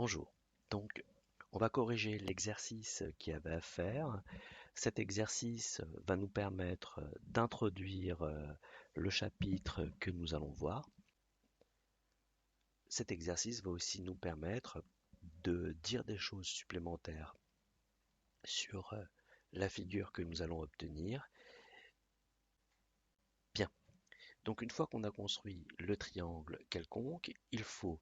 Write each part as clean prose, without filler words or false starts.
Bonjour. Donc, on va corriger l'exercice qu'il y avait à faire. Cet exercice va nous permettre d'introduire le chapitre que nous allons voir. Cet exercice va aussi nous permettre de dire des choses supplémentaires sur la figure que nous allons obtenir. Bien. Donc, une fois qu'on a construit le triangle quelconque, il faut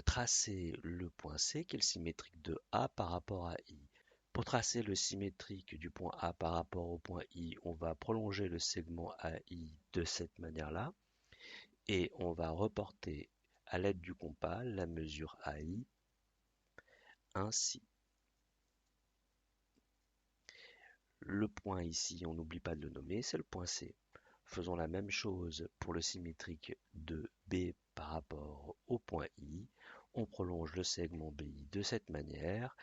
tracer le point C qui est le symétrique de A par rapport à I. Pour tracer le symétrique du point A par rapport au point I, on va prolonger le segment AI de cette manière-là et on va reporter à l'aide du compas la mesure AI ainsi. Le point ici, on n'oublie pas de le nommer, c'est le point C. Faisons la même chose pour le symétrique de B par rapport au point I. On prolonge le segment BI de cette manière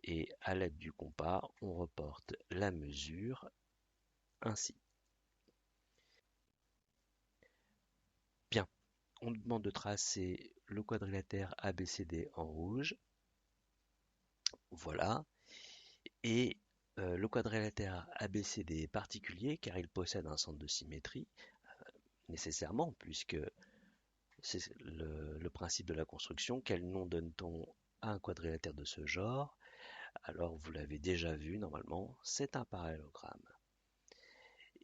et à l'aide du compas, on reporte la mesure ainsi. Bien, on nous demande de tracer le quadrilatère ABCD en rouge. Voilà. Et le quadrilatère ABCD est particulier car il possède un centre de symétrie, nécessairement, puisque c'est le principe de la construction. Quel nom donne-t-on à un quadrilatère de ce genre? Alors, vous l'avez déjà vu, normalement, c'est un parallélogramme.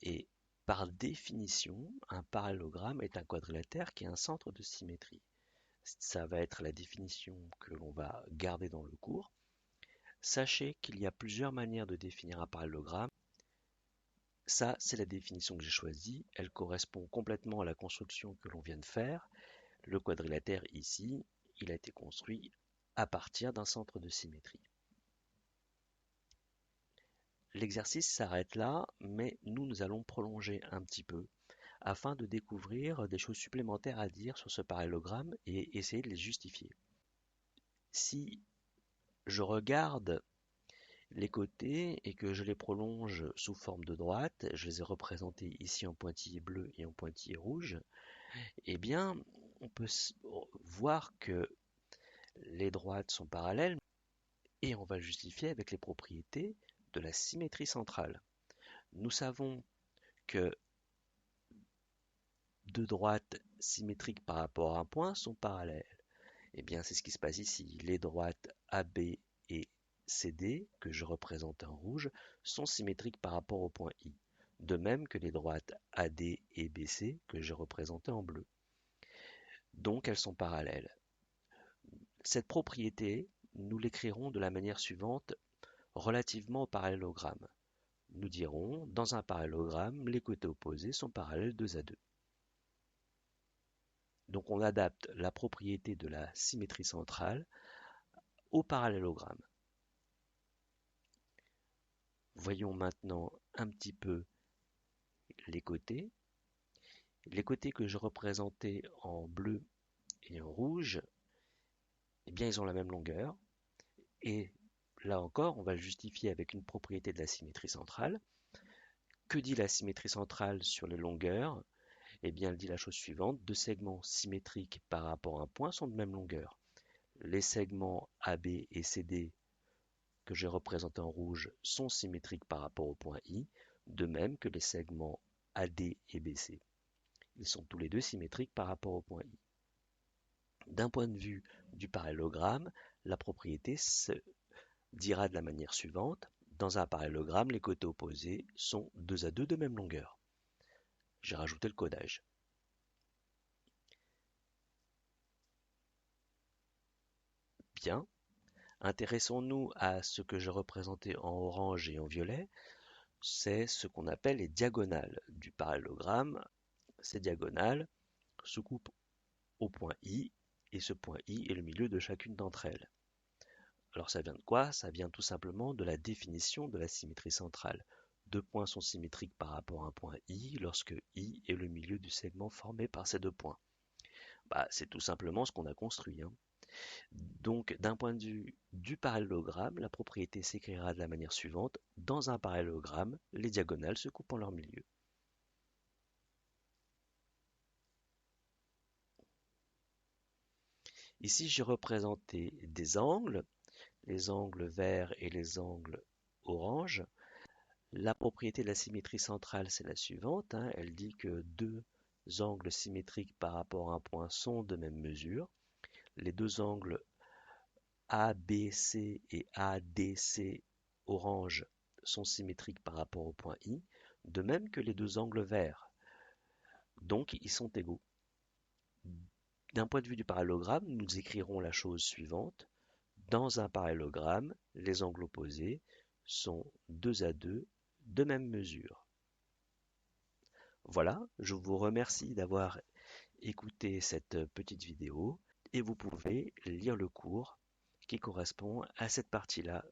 Et par définition, un parallélogramme est un quadrilatère qui a un centre de symétrie. Ça va être la définition que l'on va garder dans le cours. Sachez qu'il y a plusieurs manières de définir un parallélogramme. Ça, c'est la définition que j'ai choisie. Elle correspond complètement à la construction que l'on vient de faire. Le quadrilatère ici, il a été construit à partir d'un centre de symétrie. L'exercice s'arrête là, mais nous allons prolonger un petit peu afin de découvrir des choses supplémentaires à dire sur ce parallélogramme et essayer de les justifier. Si je regarde les côtés et que je les prolonge sous forme de droite, je les ai représentés ici en pointillé bleu et en pointillé rouge, eh bien, on peut voir que les droites sont parallèles et on va justifier avec les propriétés de la symétrie centrale. Nous savons que deux droites symétriques par rapport à un point sont parallèles. Eh bien, c'est ce qui se passe ici. Les droites AB et CD, que je représente en rouge, sont symétriques par rapport au point I. De même que les droites AD et BC, que j'ai représentées en bleu. Donc, elles sont parallèles. Cette propriété, nous l'écrirons de la manière suivante relativement au parallélogramme. Nous dirons, dans un parallélogramme, les côtés opposés sont parallèles 2 à 2. Donc on adapte la propriété de la symétrie centrale au parallélogramme. Voyons maintenant un petit peu les côtés. Les côtés que je représentais en bleu et en rouge, eh bien ils ont la même longueur. Et là encore, on va le justifier avec une propriété de la symétrie centrale. Que dit la symétrie centrale sur les longueurs? Eh bien, elle dit la chose suivante, deux segments symétriques par rapport à un point sont de même longueur. Les segments AB et CD que j'ai représentés en rouge sont symétriques par rapport au point I, de même que les segments AD et BC. Ils sont tous les deux symétriques par rapport au point I. D'un point de vue du parallélogramme, la propriété se dira de la manière suivante. Dans un parallélogramme, les côtés opposés sont 2 à 2 de même longueur. J'ai rajouté le codage. Bien. Intéressons-nous à ce que j'ai représenté en orange et en violet. C'est ce qu'on appelle les diagonales du parallélogramme. Ces diagonales se coupent au point I, et ce point I est le milieu de chacune d'entre elles. Alors ça vient de quoi? Ça vient tout simplement de la définition de la symétrie centrale. Deux points sont symétriques par rapport à un point I lorsque I est le milieu du segment formé par ces deux points. C'est tout simplement ce qu'on a construit. Donc, d'un point de vue du parallélogramme, la propriété s'écrira de la manière suivante. Dans un parallélogramme, les diagonales se coupent en leur milieu. Ici, j'ai représenté des angles, les angles verts et les angles orange. La propriété de la symétrie centrale, c'est la suivante, hein. Elle dit que deux angles symétriques par rapport à un point sont de même mesure. Les deux angles ABC et ADC orange sont symétriques par rapport au point I, de même que les deux angles verts. Donc, ils sont égaux. D'un point de vue du parallélogramme, nous écrirons la chose suivante. Dans un parallélogramme, les angles opposés sont 2 à 2 de même mesure. Voilà, je vous remercie d'avoir écouté cette petite vidéo et vous pouvez lire le cours qui correspond à cette partie-là